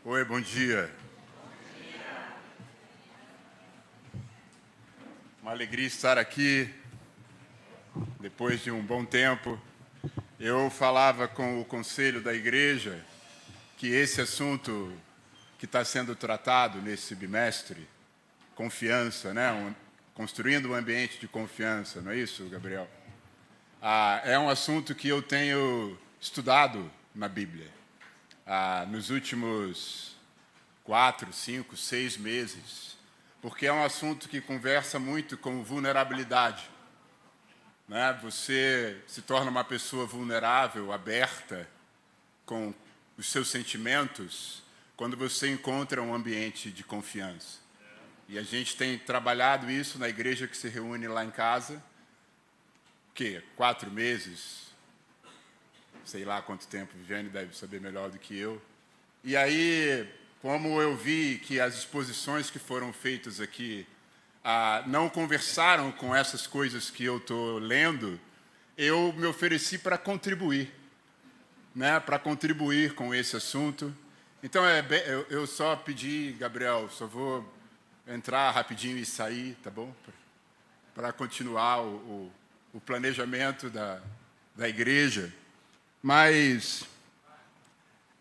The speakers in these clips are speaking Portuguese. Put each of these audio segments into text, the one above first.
Oi, bom dia. Uma alegria estar aqui depois de um bom tempo. Eu falava com o conselho da igreja que esse assunto que está sendo tratado nesse bimestre, confiança, né? Construindo um ambiente de confiança, não é isso, Gabriel? É um assunto que eu tenho estudado na Bíblia. Nos últimos 4, 5, 6 meses, porque é um assunto que conversa muito com vulnerabilidade, né? Você se torna uma pessoa vulnerável, aberta com os seus sentimentos, quando você encontra um ambiente de confiança. E a gente tem trabalhado isso na igreja que se reúne lá em casa, 4 meses, sei lá quanto tempo, Viviane deve saber melhor do que eu. E aí, como eu vi que as exposições que foram feitas aqui não conversaram com essas coisas que eu estou lendo, eu me ofereci para contribuir, né? Para contribuir com esse assunto. Então, eu só pedi, Gabriel, só vou entrar rapidinho e sair, tá bom? Para continuar o planejamento da igreja. Mas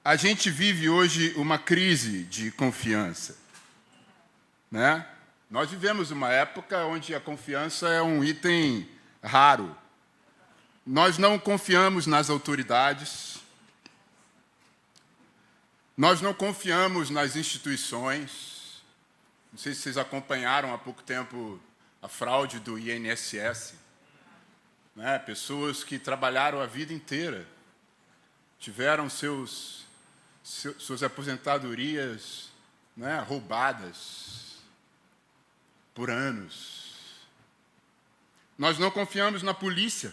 a gente vive hoje uma crise de confiança, né? Nós vivemos uma época onde a confiança é um item raro. Nós não confiamos nas autoridades, nós não confiamos nas instituições. Não sei se vocês acompanharam há pouco tempo a fraude do INSS, né? Pessoas que trabalharam a vida inteira, tiveram suas aposentadorias, né, roubadas por anos. Nós não confiamos na polícia.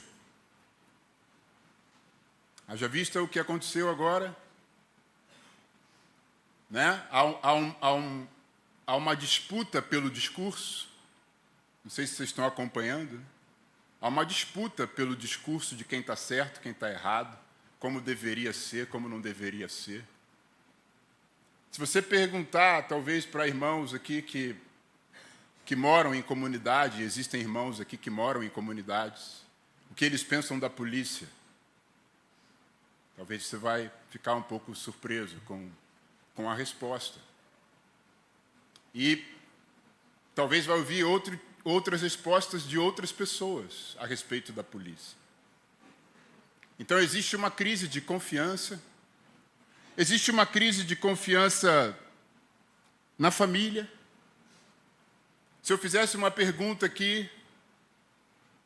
Haja vista o que aconteceu agora, né? Há uma disputa pelo discurso. Não sei se vocês estão acompanhando. Há uma disputa pelo discurso de quem está certo, quem está errado, como deveria ser, como não deveria ser. Se você perguntar, talvez, para irmãos aqui que moram em comunidade, existem irmãos aqui que moram em comunidades, o que eles pensam da polícia, talvez você vai ficar um pouco surpreso com a resposta. E talvez vai ouvir outras respostas de outras pessoas a respeito da polícia. Então, existe uma crise de confiança. Existe uma crise de confiança na família. Se eu fizesse uma pergunta aqui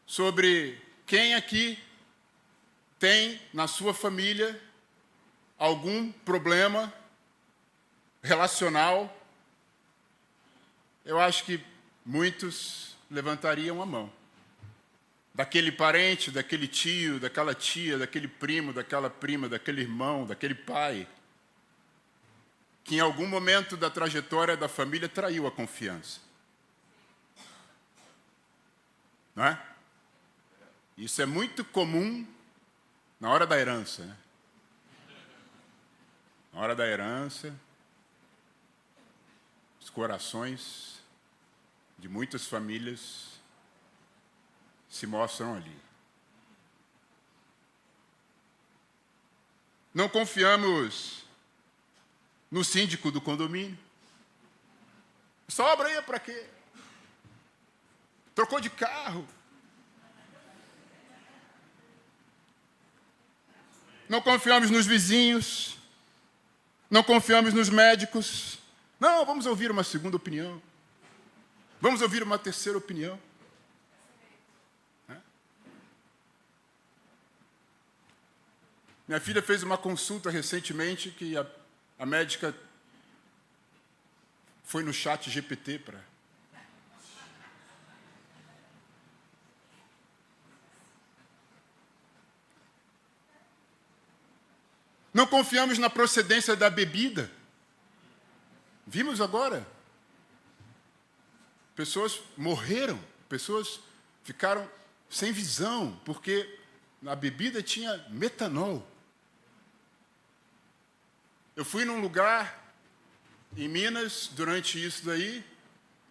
sobre quem aqui tem na sua família algum problema relacional, eu acho que muitos levantariam a mão. Daquele parente, daquele tio, daquela tia, daquele primo, daquela prima, daquele irmão, daquele pai, que em algum momento da trajetória da família traiu a confiança. Não é? Isso é muito comum na hora da herança, né? Na hora da herança, os corações de muitas famílias se mostram ali. Não confiamos no síndico do condomínio. Essa obra aí é para quê? Trocou de carro. Não confiamos nos vizinhos. Não confiamos nos médicos. Não, vamos ouvir uma segunda opinião. Vamos ouvir uma terceira opinião. Minha filha fez uma consulta recentemente que a médica foi no chat GPT para... Não confiamos na procedência da bebida. Vimos agora. Pessoas morreram, pessoas ficaram sem visão, porque na bebida tinha metanol. Eu fui num lugar em Minas durante isso daí.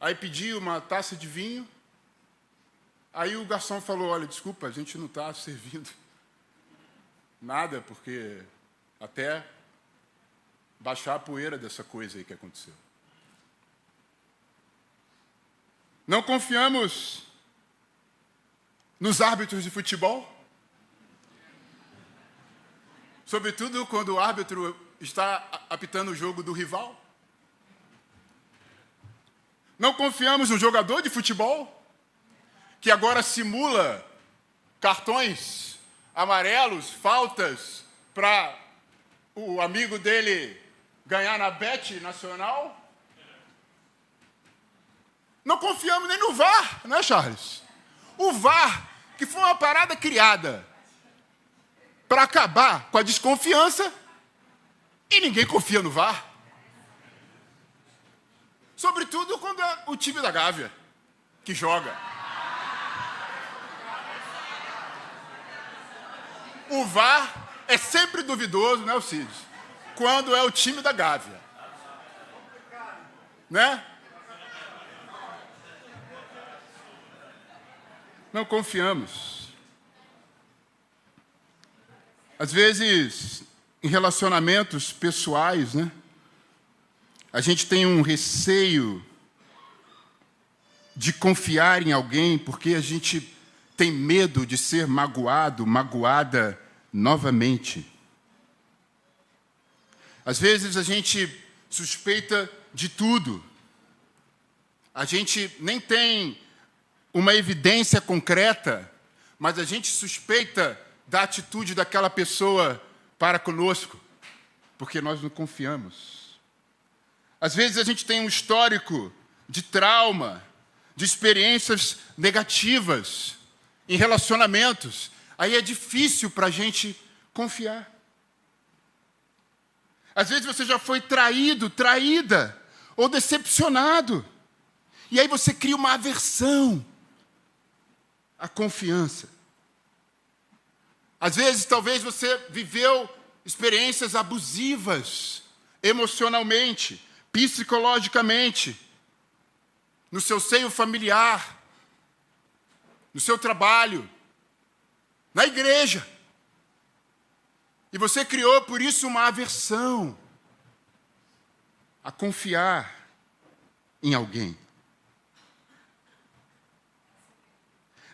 Aí pedi uma taça de vinho. Aí o garçom falou, olha, desculpa, a gente não está servindo nada, porque até baixar a poeira dessa coisa aí que aconteceu. Não confiamos nos árbitros de futebol, sobretudo quando o árbitro está apitando o jogo do rival. Não confiamos no jogador de futebol, que agora simula cartões amarelos, faltas, para o amigo dele ganhar na Bet Nacional. Não confiamos nem no VAR, né, Charles? O VAR, que foi uma parada criada para acabar com a desconfiança, e ninguém confia no VAR. Sobretudo quando é o time da Gávea que joga. O VAR é sempre duvidoso, né, Alcides? Quando é o time da Gávea. Né? Não confiamos. Às vezes, em relacionamentos pessoais, né? A gente tem um receio de confiar em alguém porque a gente tem medo de ser magoado, magoada novamente. Às vezes a gente suspeita de tudo. A gente nem tem uma evidência concreta, mas a gente suspeita da atitude daquela pessoa para conosco, porque nós não confiamos. Às vezes a gente tem um histórico de trauma, de experiências negativas em relacionamentos. Aí é difícil para a gente confiar. Às vezes você já foi traído, traída, ou decepcionado. E aí você cria uma aversão à confiança. Às vezes, talvez você viveu experiências abusivas, emocionalmente, psicologicamente, no seu seio familiar, no seu trabalho, na igreja. E você criou, por isso, uma aversão a confiar em alguém.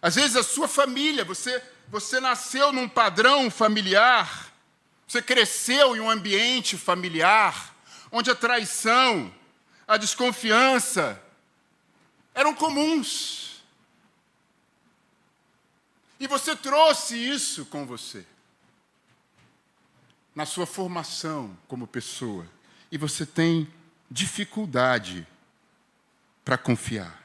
Às vezes a sua família, você nasceu num padrão familiar, você cresceu em um ambiente familiar, onde a traição, a desconfiança eram comuns. E você trouxe isso com você, na sua formação como pessoa. E você tem dificuldade para confiar.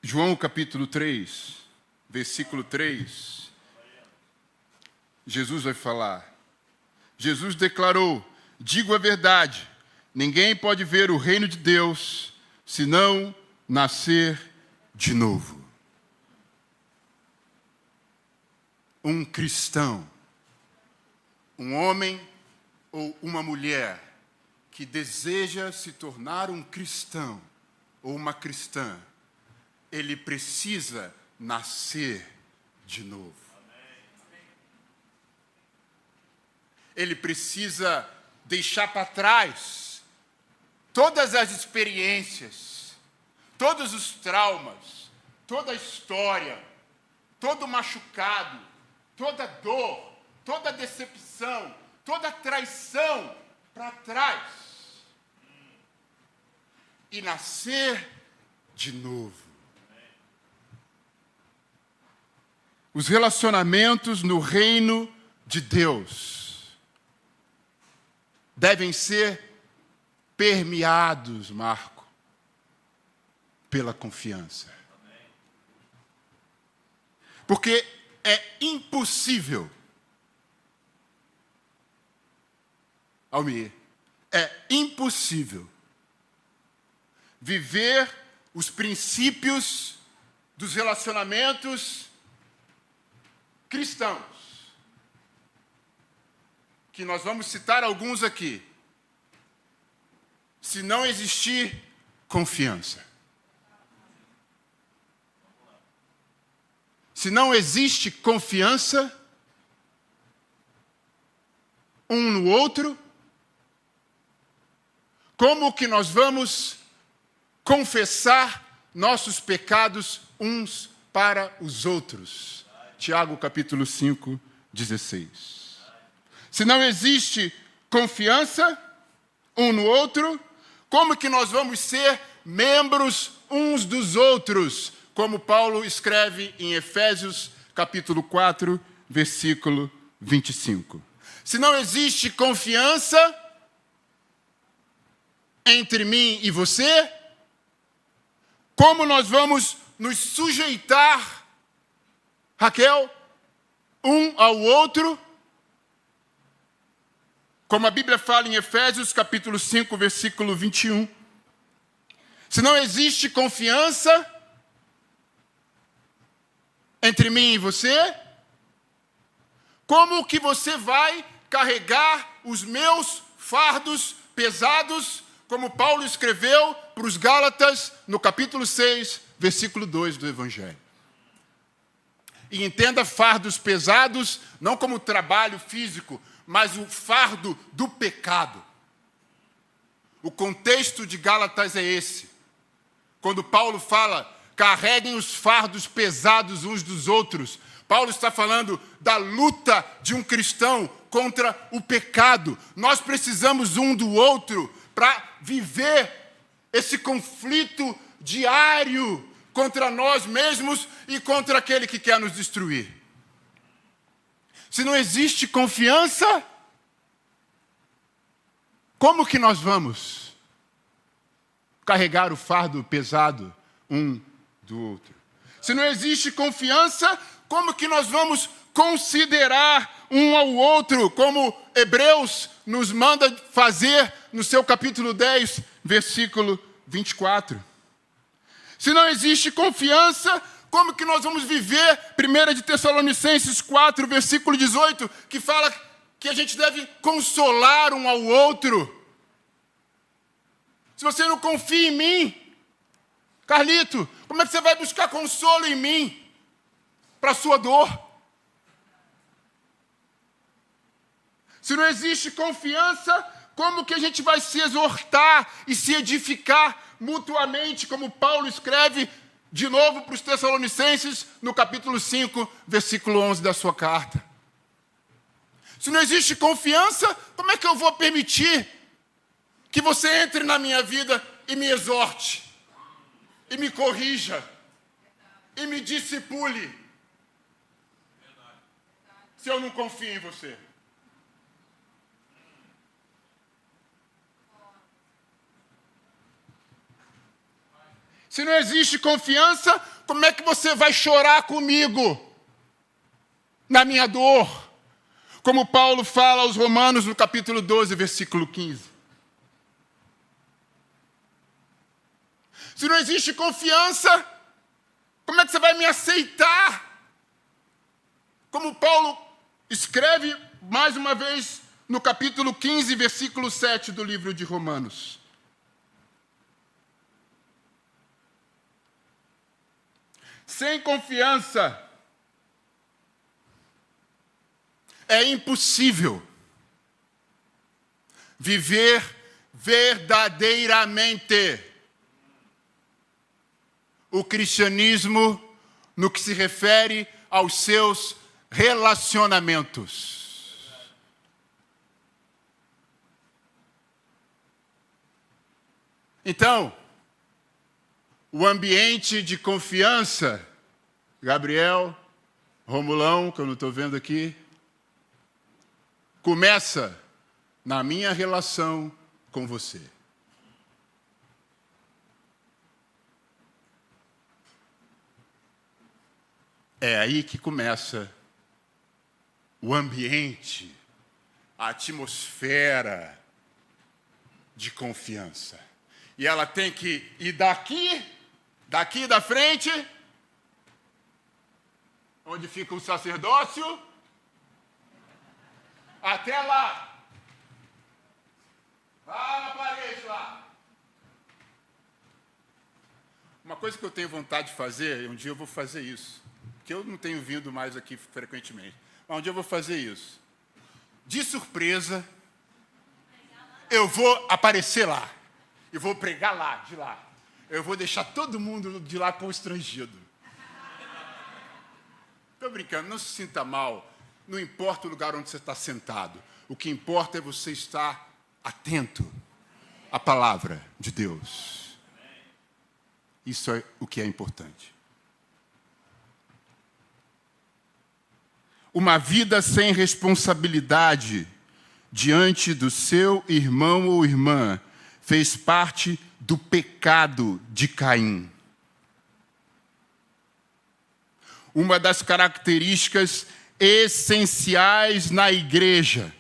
João capítulo 3, versículo 3. Jesus vai falar. Jesus declarou: digo a verdade, ninguém pode ver o reino de Deus se não nascer de novo. Um cristão, um homem ou uma mulher que deseja se tornar um cristão ou uma cristã, ele precisa nascer de novo. Ele precisa deixar para trás todas as experiências, todos os traumas, toda a história, todo machucado, toda dor, toda decepção, toda traição para trás. E nascer de novo. Os relacionamentos no reino de Deus devem ser permeados, Marco, pela confiança. Porque é impossível, Almir, é impossível viver os princípios dos relacionamentos cristãos, que nós vamos citar alguns aqui, se não existir confiança. Se não existe confiança um no outro, como que nós vamos confessar nossos pecados uns para os outros? Tiago capítulo 5, 16. Se não existe confiança um no outro, como que nós vamos ser membros uns dos outros? Como Paulo escreve em Efésios capítulo 4, versículo 25. Se não existe confiança entre mim e você, como nós vamos nos sujeitar, Raquel, um ao outro? Como a Bíblia fala em Efésios capítulo 5, versículo 21. Se não existe confiança entre mim e você, como que você vai carregar os meus fardos pesados, como Paulo escreveu para os Gálatas no capítulo 6, versículo 2 do Evangelho? E entenda fardos pesados não como trabalho físico, mas o fardo do pecado. O contexto de Gálatas é esse. Quando Paulo fala, carreguem os fardos pesados uns dos outros, Paulo está falando da luta de um cristão contra o pecado. Nós precisamos um do outro para viver esse conflito diário contra nós mesmos e contra aquele que quer nos destruir. Se não existe confiança, como que nós vamos carregar o fardo pesado um do outro? Se não existe confiança, como que nós vamos considerar um ao outro, como Hebreus nos manda fazer no seu capítulo 10, versículo 24? Se não existe confiança, como que nós vamos viver 1 de Tessalonicenses 4, versículo 18, que fala que a gente deve consolar um ao outro? Se você não confia em mim, Carlito, como é que você vai buscar consolo em mim para a sua dor? Se não existe confiança, como que a gente vai se exortar e se edificar mutuamente, como Paulo escreve de novo para os Tessalonicenses, no capítulo 5, versículo 11 da sua carta? Se não existe confiança, como é que eu vou permitir que você entre na minha vida e me exorte, e me corrija, e me discipule, se eu não confio em você? Se não existe confiança, como é que você vai chorar comigo na minha dor? Como Paulo fala aos Romanos no capítulo 12, versículo 15. Se não existe confiança, como é que você vai me aceitar? Como Paulo escreve mais uma vez no capítulo 15, versículo 7 do livro de Romanos. Sem confiança, é impossível viver verdadeiramente o cristianismo no que se refere aos seus relacionamentos. Então, o ambiente de confiança, Gabriel, Romulão, que eu não estou vendo aqui, começa na minha relação com você. É aí que começa o ambiente, a atmosfera de confiança. E ela tem que ir daqui da frente, Onde fica o sacerdócio? Até lá. Lá na parede, lá. Uma coisa que eu tenho vontade de fazer, e um dia eu vou fazer isso, porque eu não tenho vindo mais aqui frequentemente, mas um dia eu vou fazer isso. De surpresa, eu vou aparecer lá. E vou pregar lá, de lá. Eu vou deixar todo mundo de lá constrangido. Estou brincando, não se sinta mal. Não importa o lugar onde você está sentado. O que importa é você estar atento à palavra de Deus. Isso é o que é importante. Uma vida sem responsabilidade diante do seu irmão ou irmã fez parte do pecado de Caim. Uma das características essenciais na igreja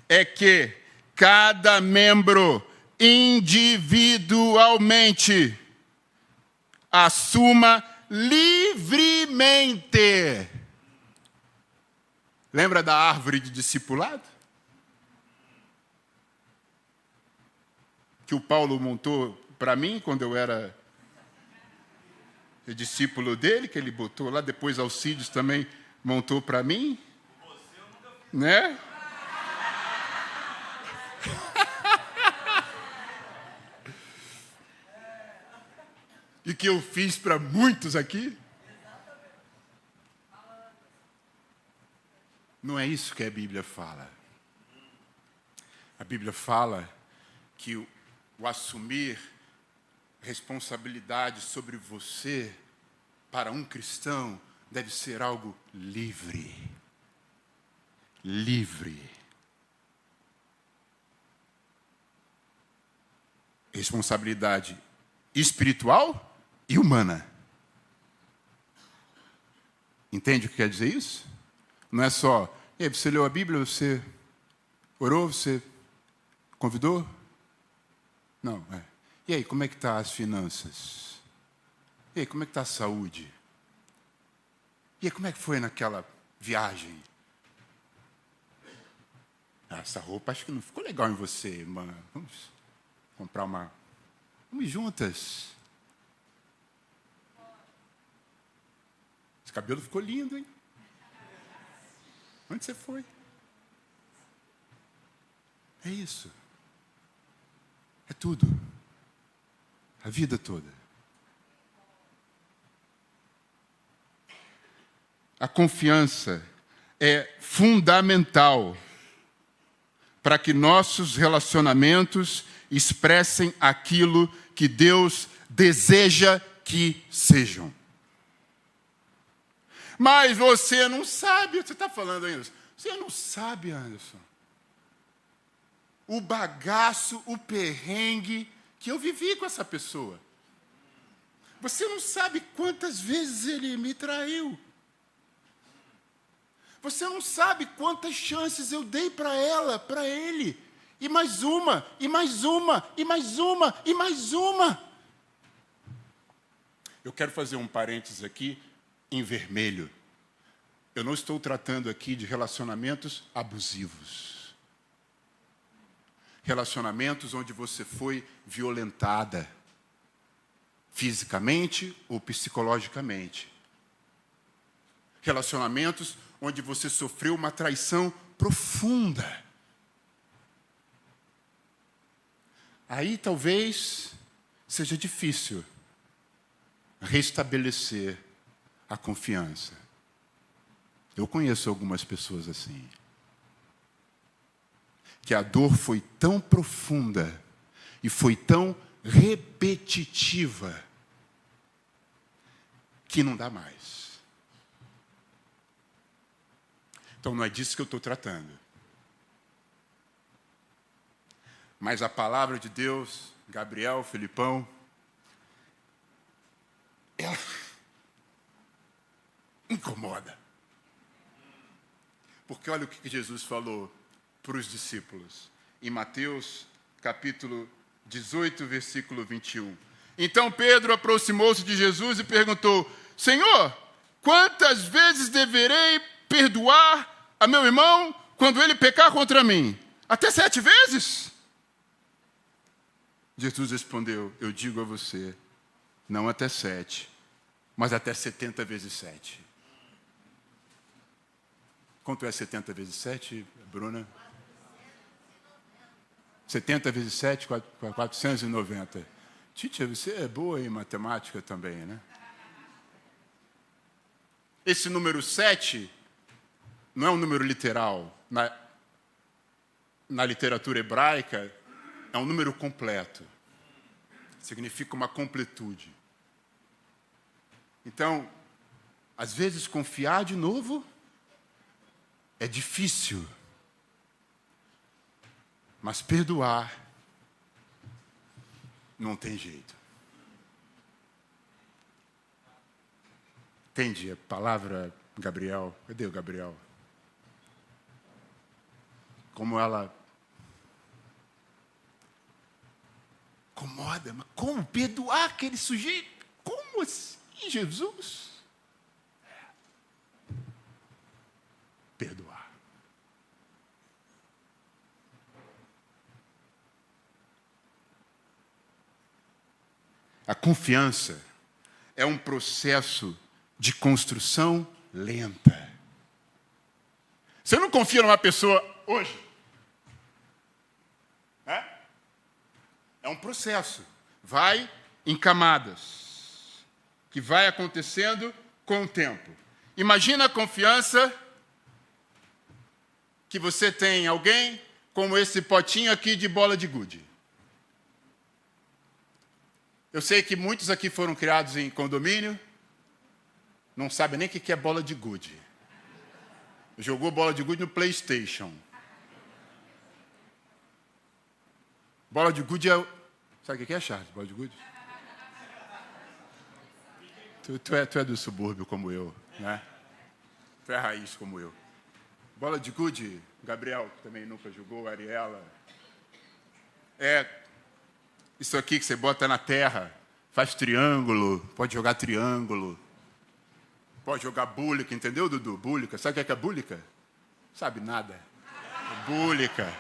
é que cada membro individualmente assuma livremente. Lembra da árvore de discipulado? Que o Paulo montou para mim quando eu era discípulo dele, que ele botou lá, depois Alcides também montou para mim. Você eu nunca fiz. Né? E que eu fiz para muitos aqui. Não é isso que a Bíblia fala. A Bíblia fala que o assumir responsabilidade sobre você, para um cristão, deve ser algo livre. Livre. Responsabilidade espiritual e humana. Entende o que quer dizer isso? Não é só, e aí, você leu a Bíblia, você orou, você convidou? Não, é. E aí, como é que estão as finanças? E aí, como é que está a saúde? E aí, como é que foi naquela viagem? Ah, essa roupa acho que não ficou legal em você, irmã. Vamos comprar uma... Vamos juntas. Esse cabelo ficou lindo, hein? Onde você foi? É isso. É tudo. A vida toda. A confiança é fundamental para que nossos relacionamentos expressem aquilo que Deus deseja que sejam. Mas você não sabe, você está falando aí, você não sabe, Anderson, o bagaço, o perrengue que eu vivi com essa pessoa. Você não sabe quantas vezes ele me traiu. Você não sabe quantas chances eu dei para ela, para ele. E mais uma, e mais uma, e mais uma, e mais uma. Eu quero fazer um parênteses aqui em vermelho. Eu não estou tratando aqui de relacionamentos abusivos. Relacionamentos onde você foi violentada, fisicamente ou psicologicamente. Relacionamentos onde você sofreu uma traição profunda. Aí talvez seja difícil restabelecer a confiança. Eu conheço algumas pessoas assim. Que a dor foi tão profunda e foi tão repetitiva que não dá mais. Então não é disso que eu estou tratando. Mas a palavra de Deus, Gabriel, Felipão, ela incomoda. Porque olha o que Jesus falou para os discípulos. Em Mateus, capítulo 18, versículo 21. Então Pedro aproximou-se de Jesus e perguntou: Senhor, quantas vezes deverei perdoar a meu irmão quando ele pecar contra mim? Até 7 vezes? Jesus respondeu, eu digo a você, não até 7, mas até 70 vezes 7. Quanto é 70 vezes 7, Bruna? 70 vezes 7, 490. Titia, você é boa em matemática também, né? Esse número 7 não é um número literal. Na literatura hebraica, é um número completo. Significa uma completude. Então, às vezes, confiar de novo é difícil. Mas perdoar não tem jeito. Entende a palavra, Gabriel? Cadê o Gabriel? Como ela incomoda, mas como perdoar aquele sujeito? Como assim, Jesus? Perdoar. A confiança é um processo de construção lenta. Você não confia numa pessoa hoje? É um processo. Vai em camadas. Que vai acontecendo com o tempo. Imagina a confiança que você tem em alguém como esse potinho aqui de bola de gude. Eu sei que muitos aqui foram criados em condomínio, não sabem nem o que é bola de gude. Jogou bola de gude no PlayStation. Bola de gude é... Sabe o que é, Charles? Bola de gude? Tu é do subúrbio como eu, né? Tu é raiz como eu. Bola de gude, Gabriel, que também nunca jogou, Ariela. É isso aqui que você bota na terra, faz triângulo, pode jogar triângulo. Pode jogar búlica, entendeu, Dudu? Búlica. Sabe o que é búlica? Sabe nada. É búlica.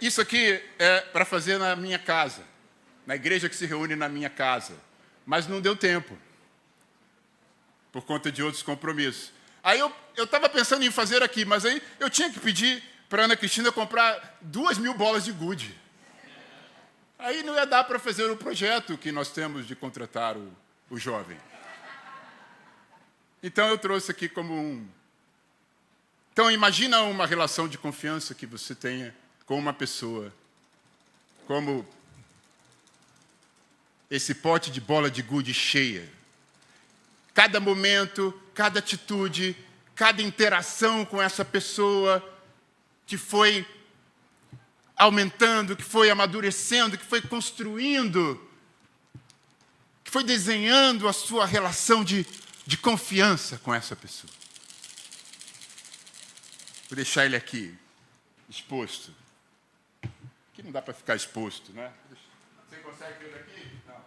Isso aqui é para fazer na minha casa, na igreja que se reúne na minha casa. Mas não deu tempo, por conta de outros compromissos. Aí eu estava pensando em fazer aqui, mas aí eu tinha que pedir para a Ana Cristina comprar 2.000 bolas de gude. Aí não ia dar para fazer o projeto que nós temos de contratar o jovem. Então eu trouxe aqui como um... Então imagina uma relação de confiança que você tenha com uma pessoa, como esse pote de bola de gude cheia. Cada momento, cada atitude, cada interação com essa pessoa que foi aumentando, que foi amadurecendo, que foi construindo, que foi desenhando a sua relação de confiança com essa pessoa. Vou deixar ele aqui, exposto. Aqui não dá para ficar exposto, né? Você consegue ver daqui? Não.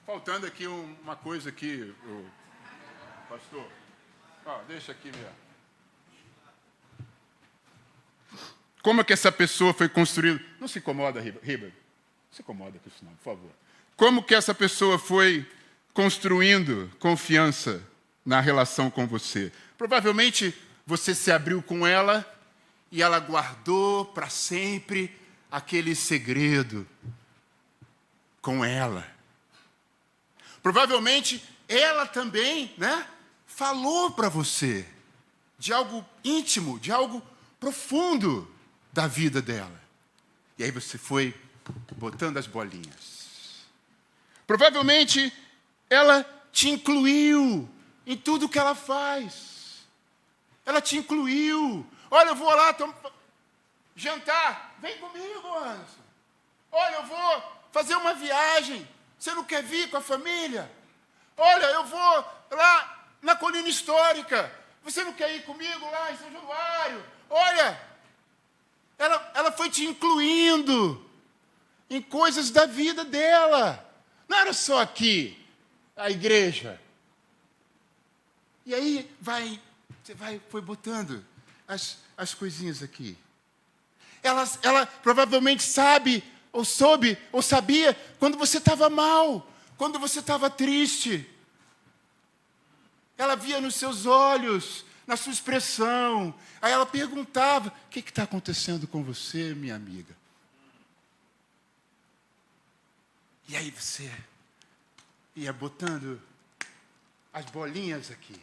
Faltando aqui uma coisa aqui, pastor. Deixa aqui mesmo. Como é que essa pessoa foi construída? Não se incomoda, Riba. Não se incomoda com isso não, por favor. Como que essa pessoa foi construindo confiança na relação com você? Provavelmente você se abriu com ela e ela guardou para sempre aquele segredo com ela. Provavelmente ela também, né, falou para você de algo íntimo, de algo profundo da vida dela. E aí você foi botando as bolinhas. Provavelmente ela te incluiu em tudo que ela faz. Ela te incluiu. Olha, eu vou lá jantar. Vem comigo, Anderson. Olha, eu vou fazer uma viagem. Você não quer vir com a família? Olha, eu vou lá na colina histórica. Você não quer ir comigo lá em São Januário? Olha, ela foi te incluindo em coisas da vida dela. Não era só aqui, a igreja. E aí foi botando as coisinhas aqui. Ela provavelmente sabe, ou soube, ou sabia, quando você estava mal, quando você estava triste. Ela via nos seus olhos, na sua expressão. Aí ela perguntava, o que está acontecendo com você, minha amiga? E aí você ia botando as bolinhas aqui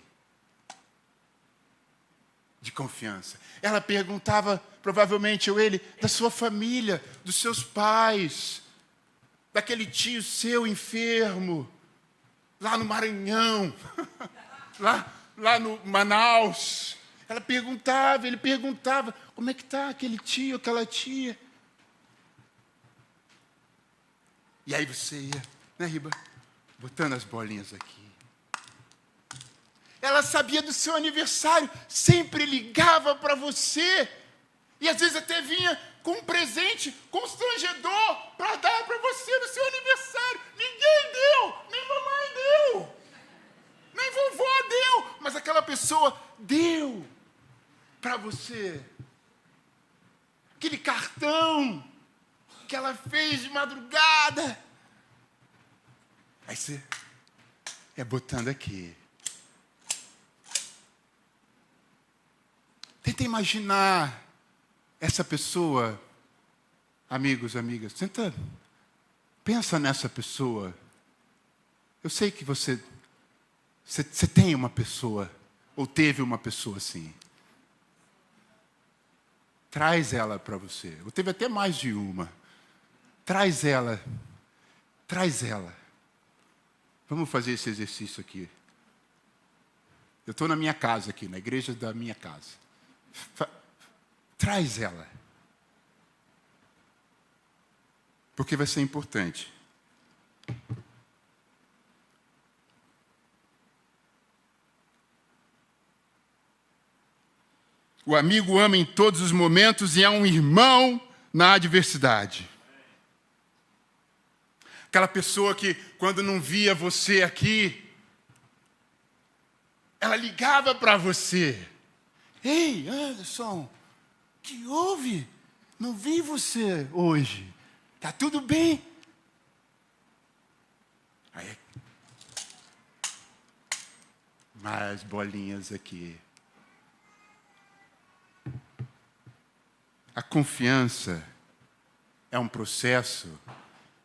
de confiança. Ela perguntava, provavelmente ou ele, da sua família, dos seus pais, daquele tio seu enfermo, lá no Maranhão, lá no Manaus. Ele perguntava, como é que está aquele tio, aquela tia? E aí você ia, né, Riba? Botando as bolinhas aqui. Ela sabia do seu aniversário, sempre ligava para você. E às vezes até vinha com um presente constrangedor para dar para você no seu aniversário. Ninguém deu, nem mamãe deu, nem vovó deu, mas aquela pessoa deu para você. Aquele cartão que ela fez de madrugada. Aí você é botando aqui. Tenta imaginar essa pessoa, amigos, amigas. Pensa nessa pessoa. Eu sei que você tem uma pessoa, ou teve uma pessoa assim. Traz ela para você. Ou teve até mais de uma. Traz ela. Vamos fazer esse exercício aqui. Eu estou na minha casa aqui, na igreja da minha casa. Traz ela. Porque vai ser importante. O amigo ama em todos os momentos e é um irmão na adversidade. Aquela pessoa que, quando não via você aqui, ela ligava para você. Ei, Anderson, que houve? Não vi você hoje. Tá tudo bem? Aí, mais bolinhas aqui. A confiança é um processo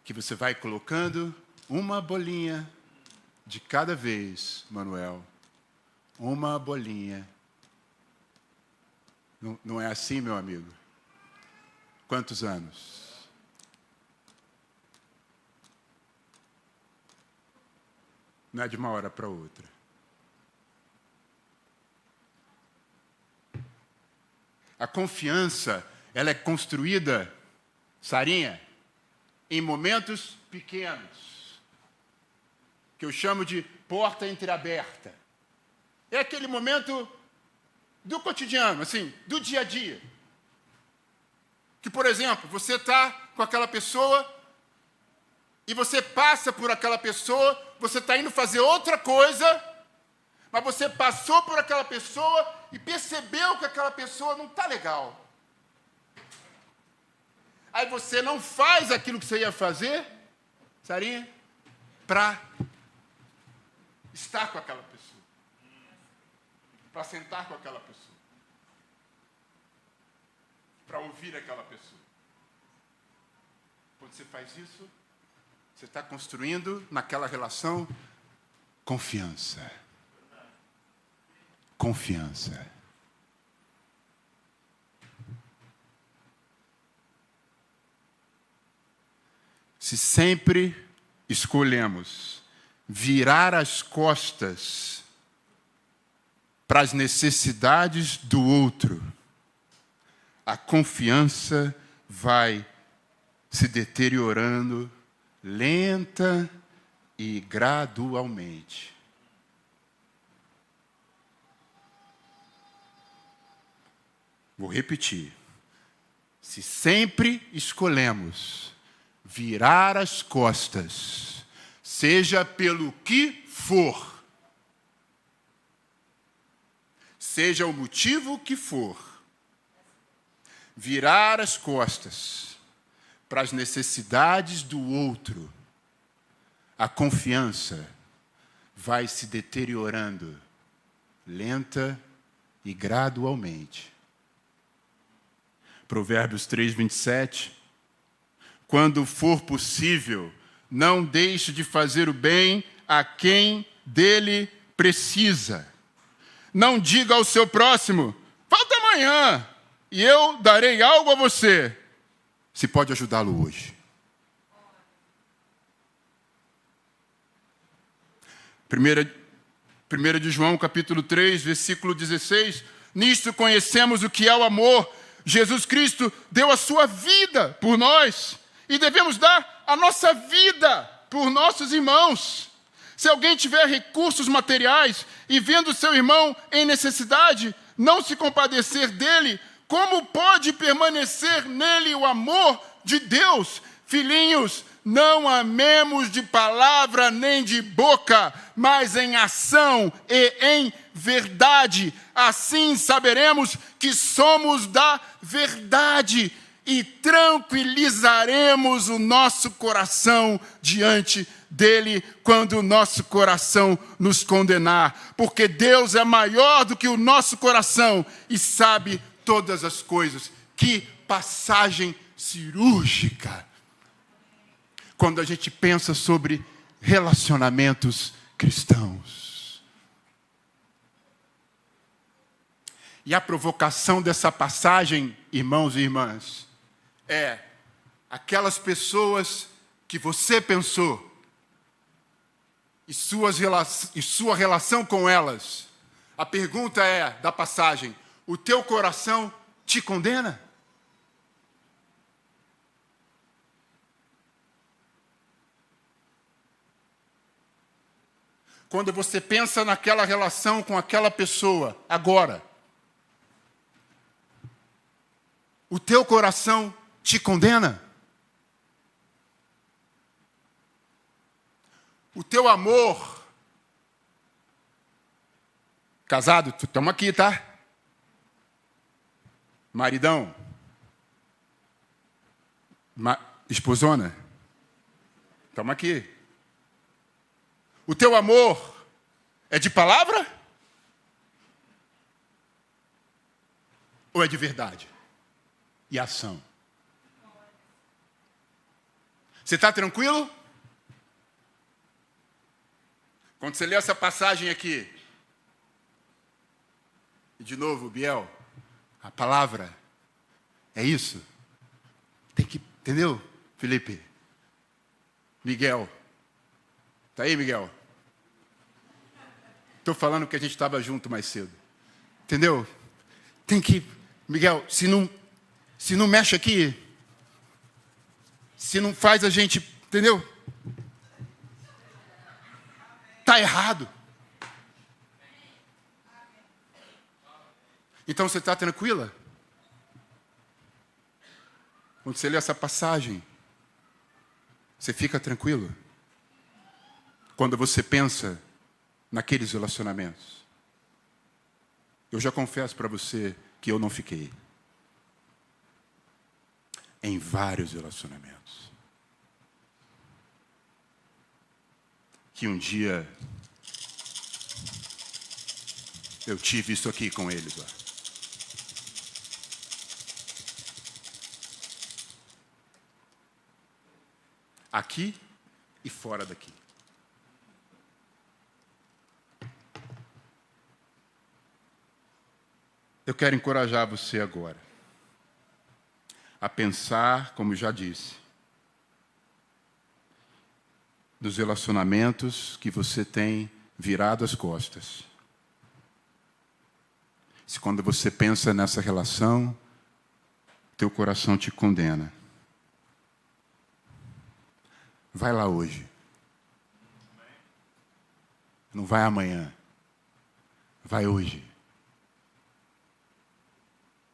que você vai colocando uma bolinha de cada vez, Manuel. Uma bolinha. Não é assim, meu amigo? Quantos anos? Não é de uma hora para outra. A confiança, ela é construída, Sarinha, em momentos pequenos, que eu chamo de porta entreaberta. É aquele momento do cotidiano, assim, do dia a dia. Que, por exemplo, você está com aquela pessoa e você passa por aquela pessoa, você está indo fazer outra coisa, mas você passou por aquela pessoa e percebeu que aquela pessoa não está legal. Aí você não faz aquilo que você ia fazer, Sarinha, para estar com aquela pessoa. Para sentar com aquela pessoa. Para ouvir aquela pessoa. Quando você faz isso, você está construindo naquela relação confiança. Confiança. Se sempre escolhemos virar as costas para as necessidades do outro, a confiança vai se deteriorando lenta e gradualmente. Vou repetir. Se sempre escolhemos virar as costas, seja pelo que for, seja o motivo que for, virar as costas para as necessidades do outro, a confiança vai se deteriorando lenta e gradualmente. Provérbios 3:27. Quando for possível, não deixe de fazer o bem a quem dele precisa. Não diga ao seu próximo, falta amanhã, e eu darei algo a você. Se pode ajudá-lo hoje. 1 de João, capítulo 3, versículo 16. Nisto conhecemos o que é o amor. Jesus Cristo deu a sua vida por nós. E devemos dar a nossa vida por nossos irmãos. Se alguém tiver recursos materiais e vendo seu irmão em necessidade, não se compadecer dele, como pode permanecer nele o amor de Deus? Filhinhos, não amemos de palavra nem de boca, mas em ação e em verdade. Assim saberemos que somos da verdade e tranquilizaremos o nosso coração diante dele quando o nosso coração nos condenar. Porque Deus é maior do que o nosso coração e sabe todas as coisas. Que passagem cirúrgica! Quando a gente pensa sobre relacionamentos cristãos. E a provocação dessa passagem, irmãos e irmãs, é aquelas pessoas que você pensou e sua relação com elas. A pergunta é, da passagem, o teu coração te condena? Quando você pensa naquela relação com aquela pessoa, agora, o teu coração te condena? O teu amor, casado, estamos aqui, tá? Maridão, esposona, estamos aqui. O teu amor é de palavra? Ou é de verdade? E ação? Você está tranquilo? Quando você lê essa passagem aqui, e de novo, Biel, a palavra é isso. Tem que, entendeu, Felipe? Miguel. Está aí, Miguel? Estou falando que a gente estava junto mais cedo. Entendeu? Tem que... Miguel, se não mexe aqui, se não faz a gente... Entendeu? Está errado. Então você está tranquila? Quando você lê essa passagem, você fica tranquilo? Quando você pensa naqueles relacionamentos. Eu já confesso para você que eu não fiquei. Em vários relacionamentos. Que um dia eu tive isso aqui com eles. Ó. Aqui e fora daqui. Eu quero encorajar você agora a pensar, como já disse, nos relacionamentos que você tem virado as costas. Se quando você pensa nessa relação, teu coração te condena. Vai lá hoje. Não vai amanhã. Vai hoje.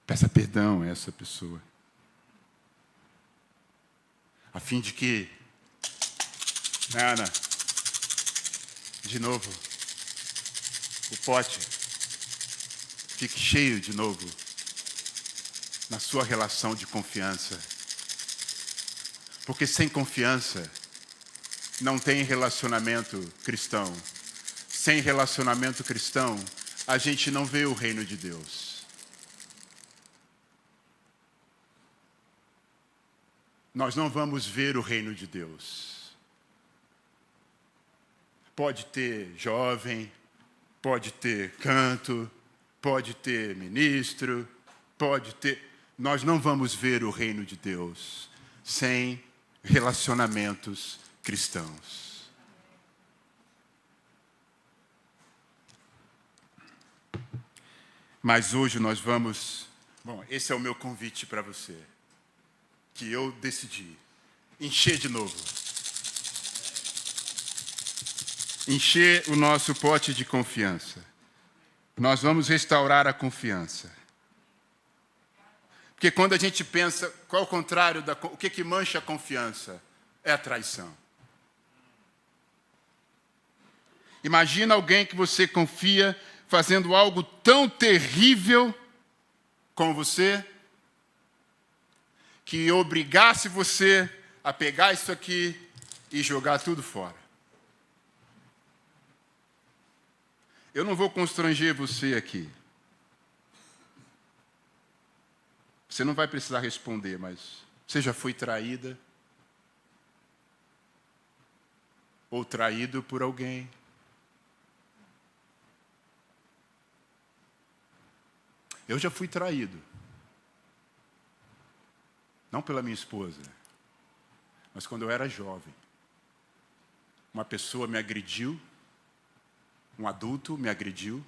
Peça perdão a essa pessoa. a fim de que, Ana, de novo, o pote fique cheio de novo na sua relação de confiança. Porque sem confiança não tem relacionamento cristão. Sem relacionamento cristão, a gente não vê o reino de Deus. Nós não vamos ver o reino de Deus. Pode ter jovem, pode ter canto, pode ter ministro, pode ter... Nós não vamos ver o reino de Deus sem relacionamentos cristãos. Mas hoje nós vamos... Bom, esse é o meu convite para você, que eu decidi encher de novo. Encher o nosso pote de confiança. Nós vamos restaurar a confiança. Porque quando a gente pensa, qual é o contrário o que mancha a confiança? É a traição. Imagina alguém que você confia fazendo algo tão terrível com você, que obrigasse você a pegar isso aqui e jogar tudo fora. Eu não vou constranger você aqui. Você não vai precisar responder, mas você já foi traída? Ou traído por alguém? Eu já fui traído. Não pela minha esposa, mas quando eu era jovem. Uma pessoa me agrediu, um adulto me agrediu.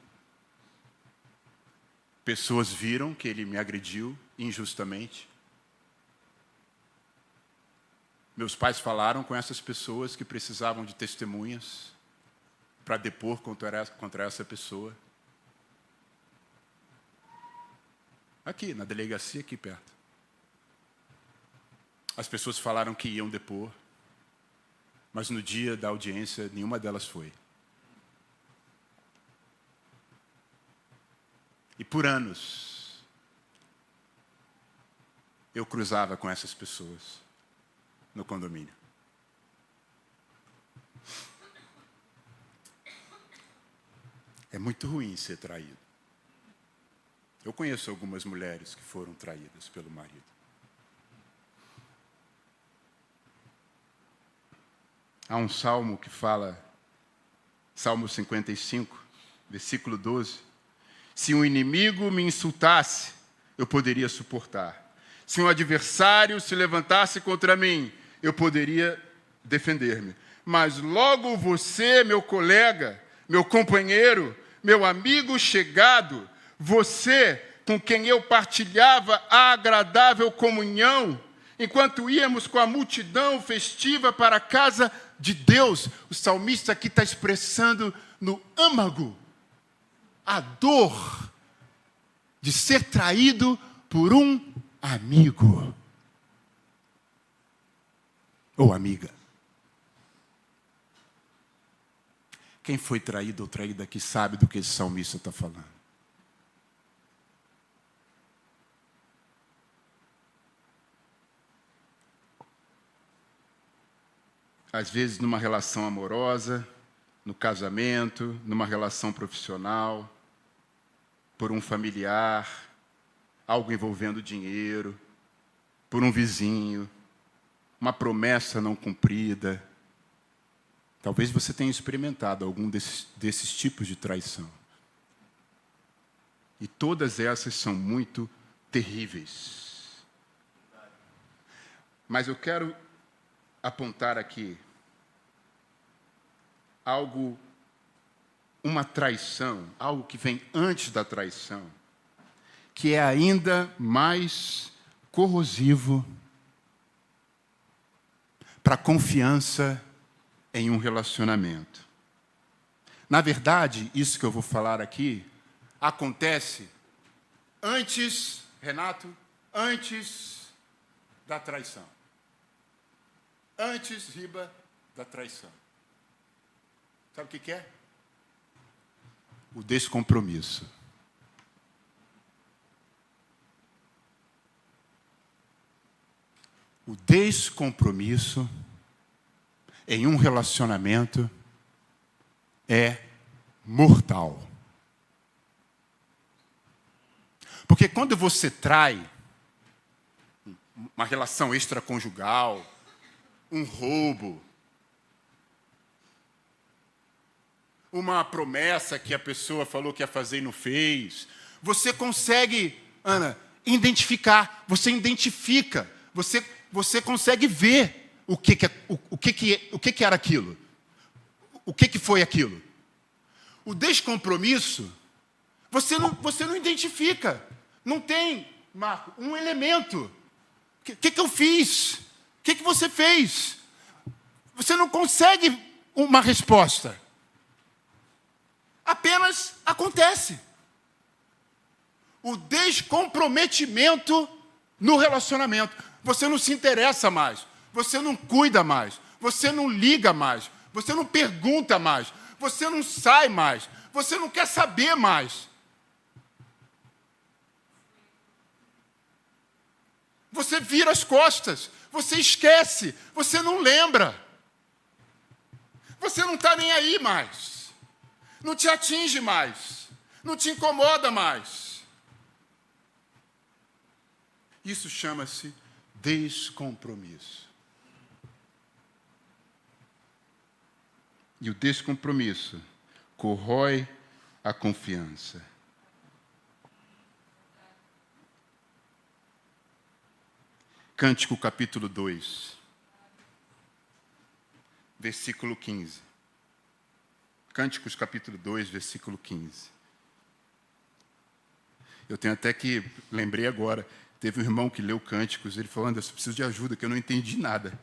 Pessoas viram que ele me agrediu injustamente. Meus pais falaram com essas pessoas que precisavam de testemunhas para depor contra essa pessoa. Aqui, na delegacia, aqui perto. As pessoas falaram que iam depor, mas no dia da audiência, nenhuma delas foi. E por anos, eu cruzava com essas pessoas no condomínio. É muito ruim ser traído. Eu conheço algumas mulheres que foram traídas pelo marido. Há um salmo que fala, Salmo 55, versículo 12. Se um inimigo me insultasse, eu poderia suportar. Se um adversário se levantasse contra mim, eu poderia defender-me. Mas logo você, meu colega, meu companheiro, meu amigo chegado, você com quem eu partilhava a agradável comunhão, enquanto íamos com a multidão festiva para a casa de Deus. O salmista aqui está expressando no âmago a dor de ser traído por um amigo ou amiga. Quem foi traído ou traída aqui sabe do que esse salmista está falando. Às vezes numa relação amorosa, no casamento, numa relação profissional, por um familiar, algo envolvendo dinheiro, por um vizinho, uma promessa não cumprida. Talvez você tenha experimentado algum desses tipos de traição. E todas essas são muito terríveis. Mas eu quero apontar aqui algo, uma traição, algo que vem antes da traição, que é ainda mais corrosivo para a confiança em um relacionamento. Na verdade, isso que eu vou falar aqui acontece antes, Renato, antes da traição. antes, riba, da traição. Sabe o que é? O descompromisso. O descompromisso em um relacionamento é mortal. Porque quando você trai uma relação extraconjugal, um roubo, uma promessa que a pessoa falou que ia fazer e não fez, você consegue, Ana, identificar, você identifica, você consegue ver o que era aquilo, o que foi aquilo. O descompromisso, você não identifica, não tem, Marco, um elemento. O que eu fiz? O que você fez? Você não consegue uma resposta. Apenas acontece. O descomprometimento no relacionamento. Você não se interessa mais. Você não cuida mais. Você não liga mais. Você não pergunta mais. Você não sai mais. Você não quer saber mais. Você vira as costas. Você esquece. Você não lembra. Você não está nem aí mais. Não te atinge mais. Não te incomoda mais. Isso chama-se descompromisso. E o descompromisso corrói a confiança. Cântico capítulo 2, versículo 15. Cânticos capítulo 2, versículo 15. Eu tenho até que, lembrei agora, teve um irmão que leu Cânticos, ele falou, Anderson, eu preciso de ajuda, que eu não entendi nada.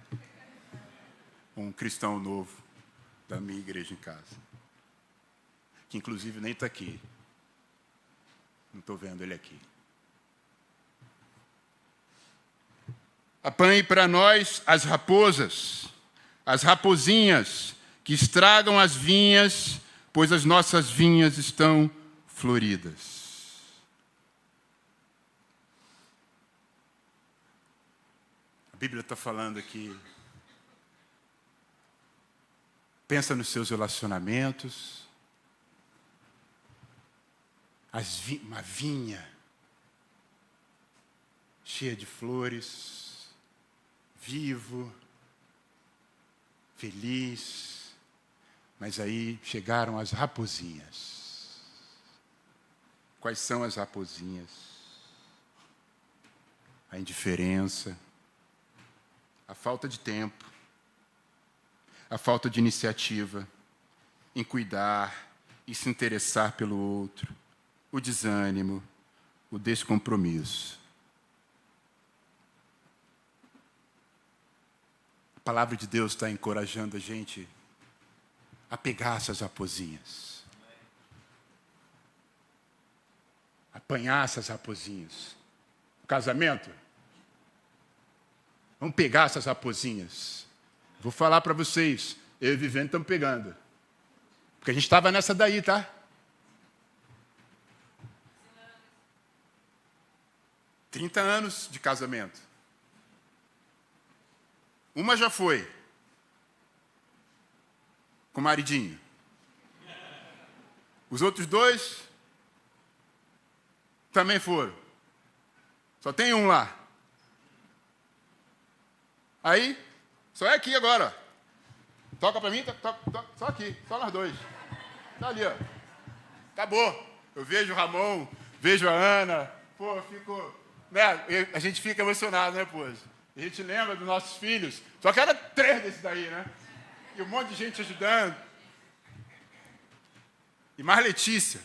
Um cristão novo da minha igreja em casa, que inclusive nem está aqui. Não estou vendo ele aqui. Apanhe para nós as raposas, as raposinhas, que estragam as vinhas, pois as nossas vinhas estão floridas. A Bíblia está falando aqui. Pensa nos seus relacionamentos. Uma vinha cheia de flores, vivo, feliz. Mas aí chegaram as raposinhas. Quais são as raposinhas? A indiferença, a falta de tempo, a falta de iniciativa em cuidar e se interessar pelo outro, o desânimo, o descompromisso. A palavra de Deus está encorajando a gente a pegar essas raposinhas, apanhar essas raposinhas. O casamento, vamos pegar essas raposinhas. Vou falar para vocês, eu e Vivendo estamos pegando. Porque a gente estava nessa daí, tá? 30 anos de casamento. Uma já foi. Com o maridinho. Os outros 2 também foram. Só tem um lá. Aí, só é aqui agora. Toca pra mim, só aqui, só nós 2. Tá ali, ó. Acabou. Eu vejo o Ramon, vejo a Ana. Pô, eu fico... Né? A gente fica emocionado, né, pô? A gente lembra dos nossos filhos. Só que era 3 desses daí, né? E um monte de gente ajudando. E mais Letícia.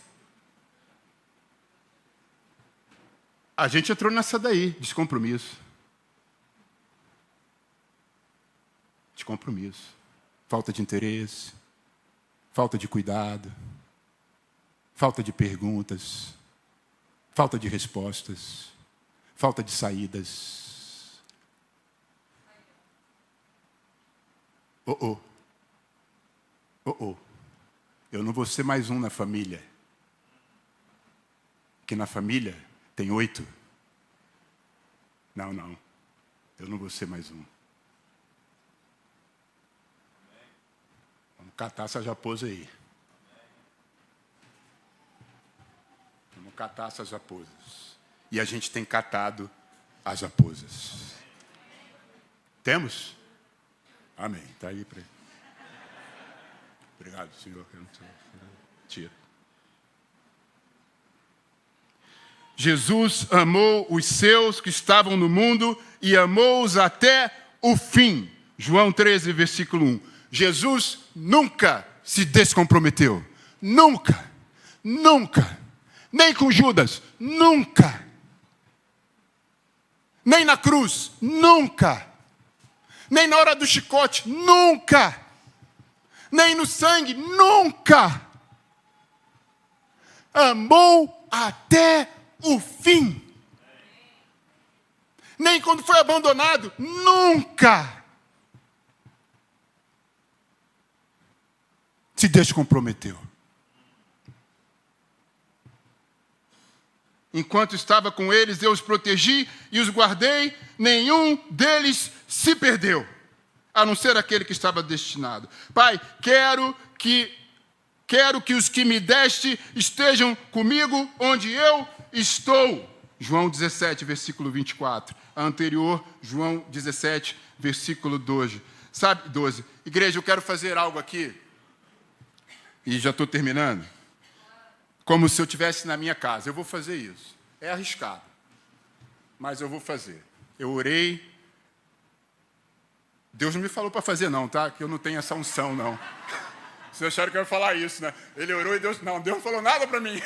A gente entrou nessa daí, descompromisso. Descompromisso. Falta de interesse. Falta de cuidado. Falta de perguntas. Falta de respostas. Falta de saídas. Oh, oh. Eu não vou ser mais um na família. Que na família tem 8. Não. Eu não vou ser mais um. Vamos catar essa raposa aí. Vamos catar essas raposas. E a gente tem catado as raposas. Temos? Amém. Está aí para ele. Obrigado, Senhor. Tira. Jesus amou os seus que estavam no mundo e amou-os até o fim. João 13, versículo 1. Jesus nunca se descomprometeu. Nunca. Nem com Judas. Nunca. Nem na cruz. Nunca. Nem na hora do chicote. Nunca. Nem no sangue. Nunca. Amou até o fim. Nem quando foi abandonado. Nunca. Se descomprometeu. Enquanto estava com eles, eu os protegi e os guardei, nenhum deles se perdeu, a não ser aquele que estava destinado. Pai, quero que os que me deste estejam comigo onde eu estou. João 17, versículo 24. A anterior, João 17, versículo 12. Sabe, 12. Igreja, eu quero fazer algo aqui. E já estou terminando. Como se eu estivesse na minha casa. Eu vou fazer isso. É arriscado. Mas eu vou fazer. Eu orei. Deus não me falou para fazer não, tá? Que eu não tenho essa unção, não. Vocês acharam que eu ia falar isso, né? Ele orou e Deus... Não, Deus não falou nada para mim.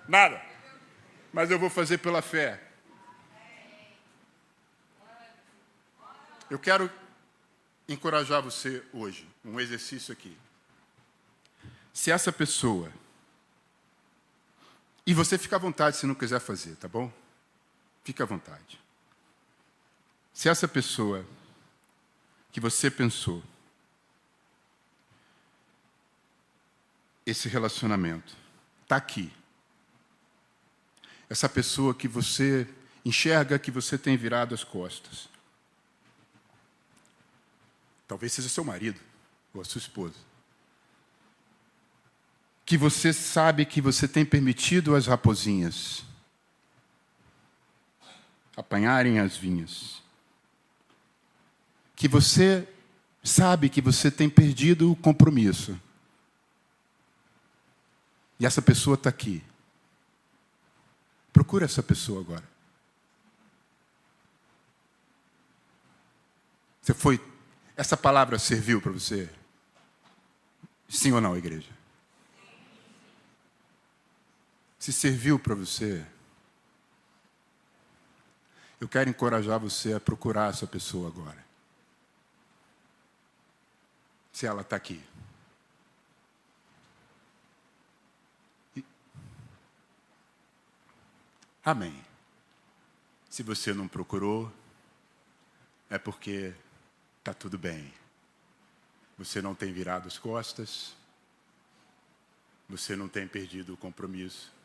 Nada. Mas eu vou fazer pela fé. Eu quero encorajar você hoje. Um exercício aqui. Se essa pessoa... E você fica à vontade se não quiser fazer, tá bom? Fica à vontade. Se essa pessoa que você pensou, esse relacionamento, está aqui. Essa pessoa que você enxerga que você tem virado as costas. Talvez seja seu marido ou a sua esposa. Que você sabe que você tem permitido as raposinhas apanharem as vinhas. Que você sabe que você tem perdido o compromisso. E essa pessoa está aqui. Procura essa pessoa agora. Essa palavra serviu para você? Sim ou não, igreja? Se serviu para você, eu quero encorajar você a procurar essa pessoa agora. Se ela está aqui. Amém. Se você não procurou, é porque está tudo bem. Você não tem virado as costas. Você não tem perdido o compromisso.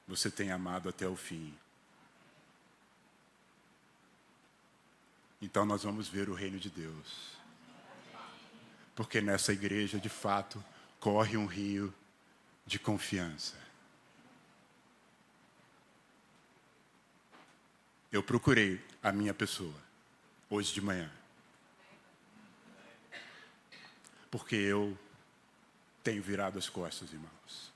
Você tem amado até o fim. Então nós vamos ver o reino de Deus. Porque nessa igreja, de fato, corre um rio de confiança. Eu procurei a minha pessoa hoje de manhã. Porque eu tenho virado as costas, irmãos.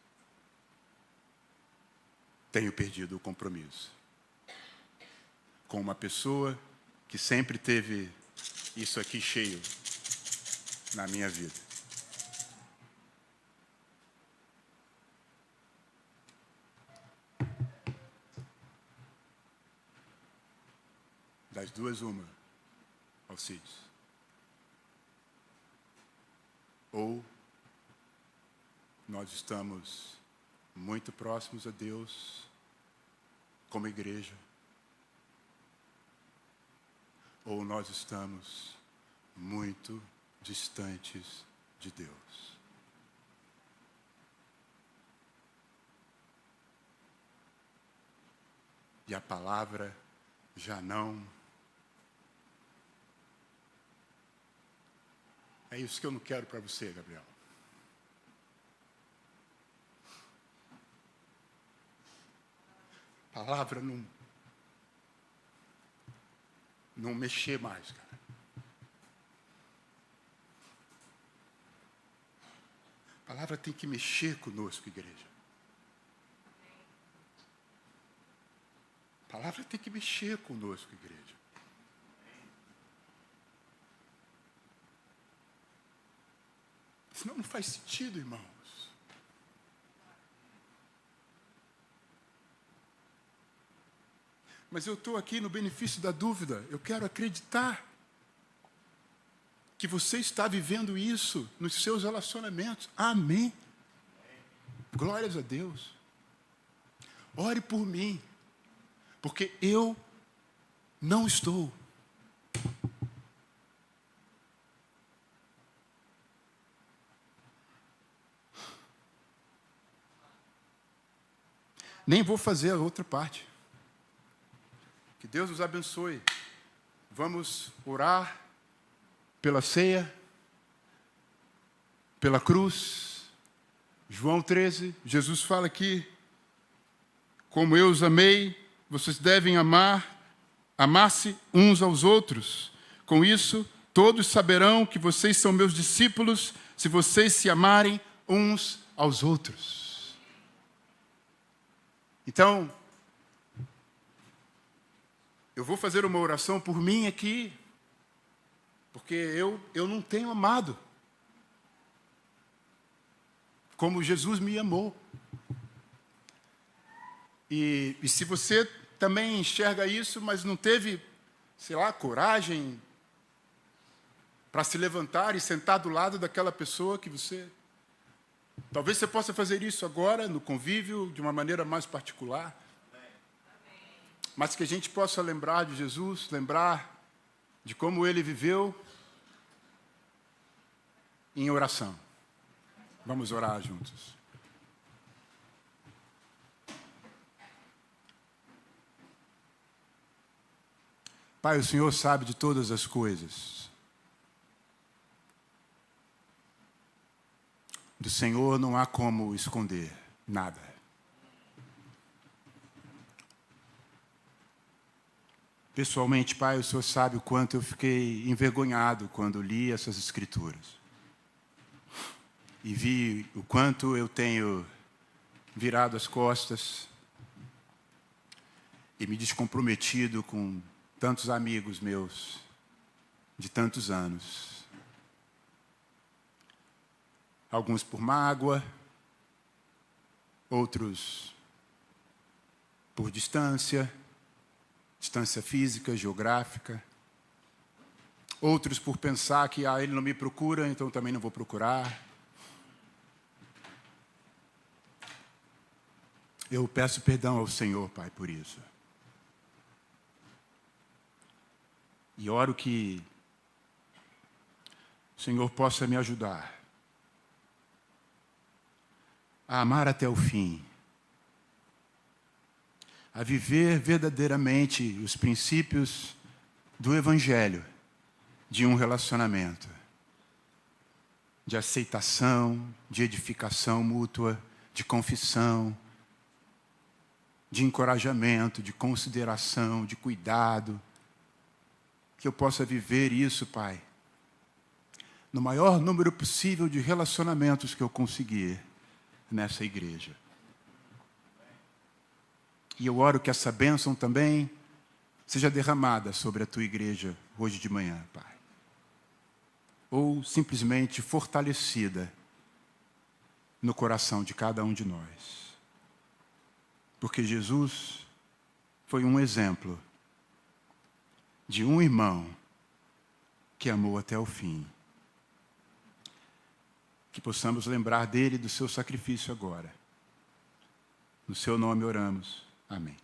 Tenho perdido o compromisso com uma pessoa que sempre teve isso aqui cheio na minha vida. Das duas, uma, Alcides. Ou nós estamos muito próximos a Deus como igreja. ou nós estamos muito distantes de Deus. E a palavra já não. É isso que eu não quero para você, Gabriel. A palavra não mexer mais, cara. A palavra tem que mexer conosco, igreja. A palavra tem que mexer conosco, igreja. Senão não faz sentido, irmãos. Mas eu estou aqui no benefício da dúvida. Eu quero acreditar que você está vivendo isso nos seus relacionamentos. Amém. Glórias a Deus. Ore por mim, porque eu não estou. Nem vou fazer a outra parte. Que Deus nos abençoe. Vamos orar pela ceia, pela cruz. João 13, Jesus fala aqui: como eu os amei, vocês devem amar-se uns aos outros. Com isso, todos saberão que vocês são meus discípulos, se vocês se amarem uns aos outros. Então, eu vou fazer uma oração por mim aqui, porque eu não tenho amado como Jesus me amou. E se você também enxerga isso, mas não teve, coragem para se levantar e sentar do lado daquela pessoa que você... Talvez você possa fazer isso agora, no convívio, de uma maneira mais particular. Mas que a gente possa lembrar de Jesus, lembrar de como Ele viveu em oração. Vamos orar juntos. Pai, o Senhor sabe de todas as coisas. Do Senhor não há como esconder nada. Pessoalmente, Pai, o Senhor sabe o quanto eu fiquei envergonhado quando li essas Escrituras. E vi o quanto eu tenho virado as costas e me descomprometido com tantos amigos meus de tantos anos. Alguns por mágoa, outros por distância física, geográfica. Outros por pensar que ele não me procura, então também não vou procurar. Eu peço perdão ao Senhor, Pai, por isso. E oro que o Senhor possa me ajudar a amar até o fim, a viver verdadeiramente os princípios do Evangelho de um relacionamento, de aceitação, de edificação mútua, de confissão, de encorajamento, de consideração, de cuidado, que eu possa viver isso, Pai, no maior número possível de relacionamentos que eu conseguir nessa igreja. E eu oro que essa bênção também seja derramada sobre a tua igreja hoje de manhã, Pai. Ou simplesmente fortalecida no coração de cada um de nós. Porque Jesus foi um exemplo de um irmão que amou até o fim. Que possamos lembrar dele e do seu sacrifício agora. No seu nome oramos. Amém.